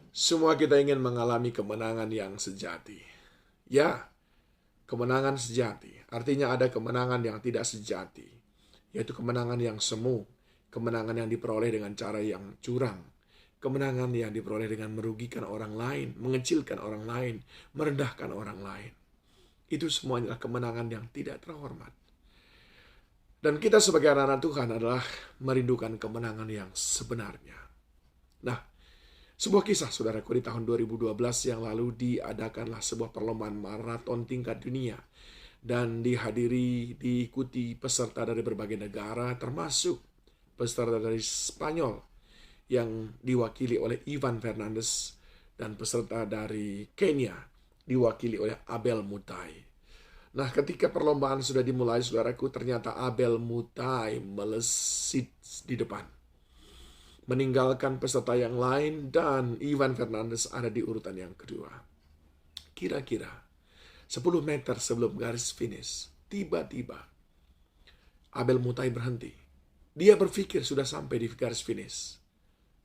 Semua kita ingin mengalami kemenangan yang sejati. Ya, kemenangan sejati. Artinya ada kemenangan yang tidak sejati, yaitu kemenangan yang semu, kemenangan yang diperoleh dengan cara yang curang, kemenangan yang diperoleh dengan merugikan orang lain, mengecilkan orang lain, merendahkan orang lain. Itu semuanya adalah kemenangan yang tidak terhormat. Dan kita sebagai anak-anak Tuhan adalah merindukan kemenangan yang sebenarnya. Nah, sebuah kisah saudaraku, di tahun 2012 yang lalu diadakanlah sebuah perlombaan maraton tingkat dunia dan diikuti peserta dari berbagai negara, termasuk peserta dari Spanyol yang diwakili oleh Ivan Fernandez dan peserta dari Kenya diwakili oleh Abel Mutai. Nah, ketika perlombaan sudah dimulai, saudaraku, ternyata Abel Mutai melesit di depan, meninggalkan peserta yang lain, dan Ivan Fernandez ada di urutan yang kedua. Kira-kira 10 meter sebelum garis finish, tiba-tiba Abel Mutai berhenti. Dia berpikir sudah sampai di garis finish.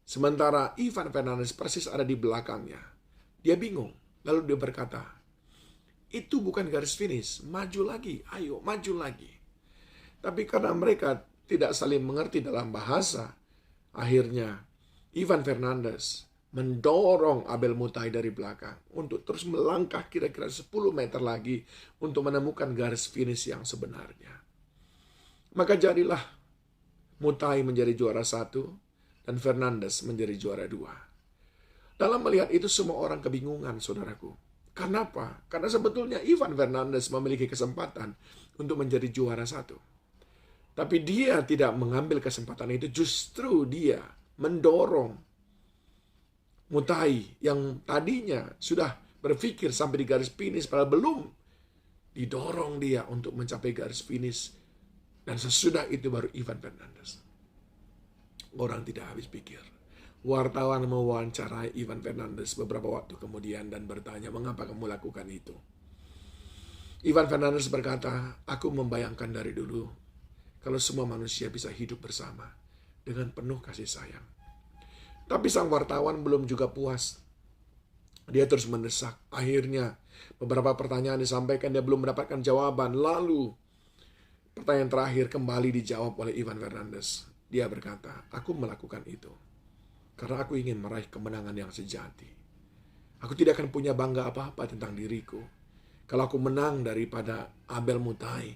Sementara Ivan Fernandez persis ada di belakangnya. Dia bingung, lalu dia berkata, "Itu bukan garis finish, maju lagi, ayo maju lagi." Tapi karena mereka tidak saling mengerti dalam bahasa, akhirnya Ivan Fernandez mendorong Abel Mutai dari belakang untuk terus melangkah kira-kira 10 meter lagi untuk menemukan garis finish yang sebenarnya. Maka jadilah Mutai menjadi juara 1 dan Fernandez menjadi juara 2. Dalam melihat itu semua orang kebingungan, saudaraku. Kenapa? Karena sebetulnya Ivan Fernandez memiliki kesempatan untuk menjadi juara 1. Tapi dia tidak mengambil kesempatan itu, justru dia mendorong Mutai yang tadinya sudah berpikir sampai di garis finish, padahal belum, didorong dia untuk mencapai garis finish. Dan sesudah itu baru Ivan Fernandez. Orang tidak habis pikir. Wartawan mewawancarai Ivan Fernandez beberapa waktu kemudian dan bertanya, "Mengapa kamu lakukan itu?" Ivan Fernandez berkata, "Aku membayangkan dari dulu kalau semua manusia bisa hidup bersama dengan penuh kasih sayang." Tapi sang wartawan belum juga puas. Dia terus mendesak. Akhirnya beberapa pertanyaan disampaikan, dia belum mendapatkan jawaban. Lalu pertanyaan terakhir kembali dijawab oleh Ivan Fernandez. Dia berkata, "Aku melakukan itu karena aku ingin meraih kemenangan yang sejati. Aku tidak akan punya bangga apa-apa tentang diriku kalau aku menang daripada Abel Mutai,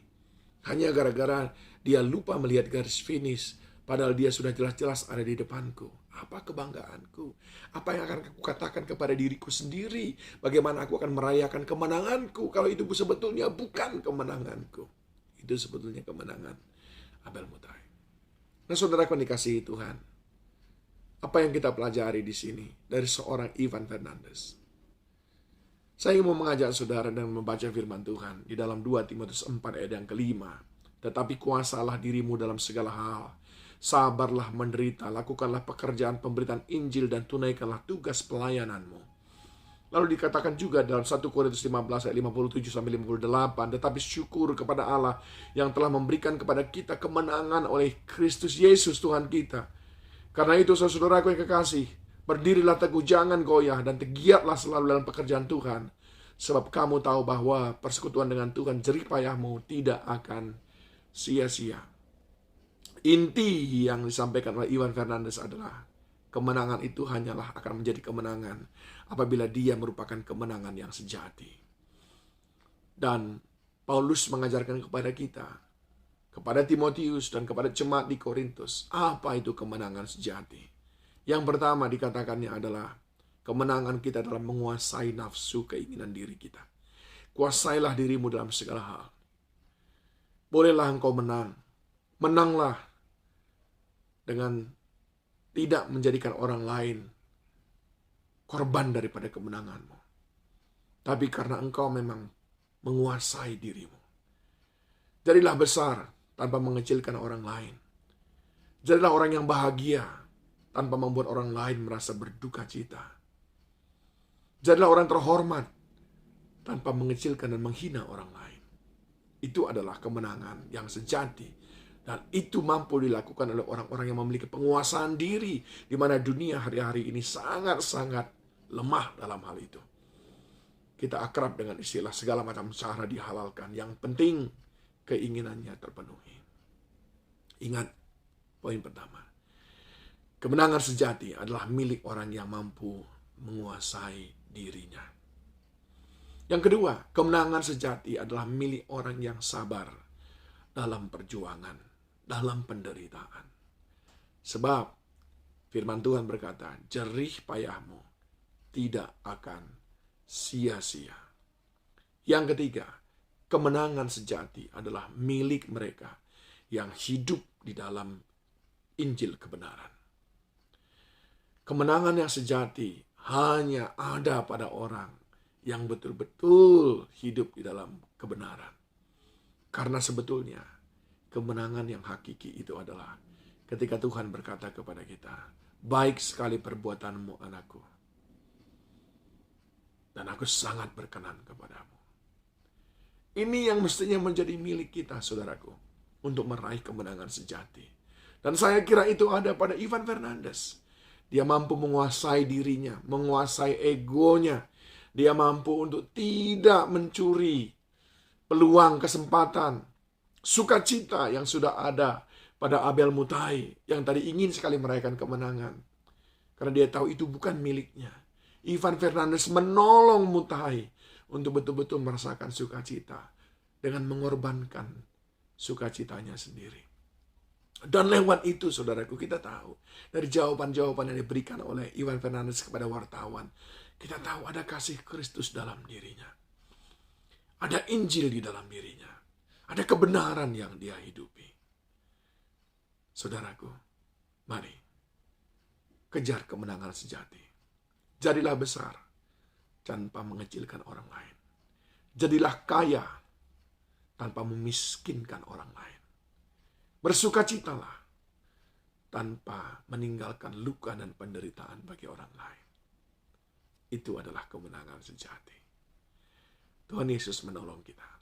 hanya gara-gara dia lupa melihat garis finish, padahal dia sudah jelas-jelas ada di depanku. Apa kebanggaanku? Apa yang akan aku katakan kepada diriku sendiri? Bagaimana aku akan merayakan kemenanganku kalau itu sebetulnya bukan kemenanganku?" Itu sebetulnya kemenangan Abel Mutai. Nah, saudara yang dikasihi Tuhan, apa yang kita pelajari di sini dari seorang Ivan Fernandez? Saya ingin mengajak saudara dan membaca firman Tuhan di dalam 2 Timotius 4 ayat yang kelima. "Tetapi kuasalah dirimu dalam segala hal. Sabarlah menderita, lakukanlah pekerjaan pemberitaan Injil dan tunaikanlah tugas pelayananmu." Lalu dikatakan juga dalam 1 Korintus 15 ayat 57-58, "Tetapi syukur kepada Allah yang telah memberikan kepada kita kemenangan oleh Kristus Yesus Tuhan kita. Karena itu, saudaraku yang kekasih, berdirilah teguh, jangan goyah, dan giatlah selalu dalam pekerjaan Tuhan. Sebab kamu tahu bahwa persekutuan dengan Tuhan jerih payahmu tidak akan sia-sia." Inti yang disampaikan oleh Ivan Fernandez adalah kemenangan itu hanyalah akan menjadi kemenangan apabila dia merupakan kemenangan yang sejati. Dan Paulus mengajarkan kepada kita, kepada Timotius dan kepada jemaat di Korintus, apa itu kemenangan sejati. Yang pertama dikatakannya adalah kemenangan kita dalam menguasai nafsu keinginan diri kita. Kuasailah dirimu dalam segala hal. Bolehlah engkau menang. Menanglah dengan tidak menjadikan orang lain korban daripada kemenanganmu. Tapi karena engkau memang menguasai dirimu. Jadilah besar tanpa mengecilkan orang lain. Jadilah orang yang bahagia tanpa membuat orang lain merasa berduka cita. Jadilah orang terhormat tanpa mengecilkan dan menghina orang lain. Itu adalah kemenangan yang sejati. Dan itu mampu dilakukan oleh orang-orang yang memiliki penguasaan diri, di mana dunia hari-hari ini sangat-sangat lemah dalam hal itu. Kita akrab dengan istilah segala macam cara dihalalkan. Yang penting keinginannya terpenuhi. Ingat poin pertama. Kemenangan sejati adalah milik orang yang mampu menguasai dirinya. Yang kedua, kemenangan sejati adalah milik orang yang sabar dalam perjuangan, dalam penderitaan. Sebab firman Tuhan berkata, jerih payahmu tidak akan sia-sia. Yang ketiga, kemenangan sejati adalah milik mereka yang hidup di dalam Injil kebenaran. Kemenangan yang sejati hanya ada pada orang yang betul-betul hidup di dalam kebenaran. Karena sebetulnya kemenangan yang hakiki itu adalah ketika Tuhan berkata kepada kita, baik sekali perbuatanmu anakku, dan aku sangat berkenan kepadamu. Ini yang mestinya menjadi milik kita, saudaraku, untuk meraih kemenangan sejati. Dan saya kira itu ada pada Ivan Fernandez. Dia mampu menguasai dirinya, menguasai egonya. Dia mampu untuk tidak mencuri peluang, kesempatan, sukacita yang sudah ada pada Abel Mutai yang tadi ingin sekali meraihkan kemenangan. Karena dia tahu itu bukan miliknya. Ivan Fernandez menolong Mutai untuk betul-betul merasakan sukacita dengan mengorbankan sukacitanya sendiri. Dan lewat itu, saudaraku, kita tahu dari jawaban-jawaban yang diberikan oleh Ivan Fernandez kepada wartawan, kita tahu ada kasih Kristus dalam dirinya. Ada Injil di dalam dirinya. Ada kebenaran yang dia hidupi. Saudaraku, mari kejar kemenangan sejati. Jadilah besar tanpa mengecilkan orang lain. Jadilah kaya tanpa memiskinkan orang lain. Bersukacitalah tanpa meninggalkan luka dan penderitaan bagi orang lain. Itu adalah kemenangan sejati. Tuhan Yesus menolong kita.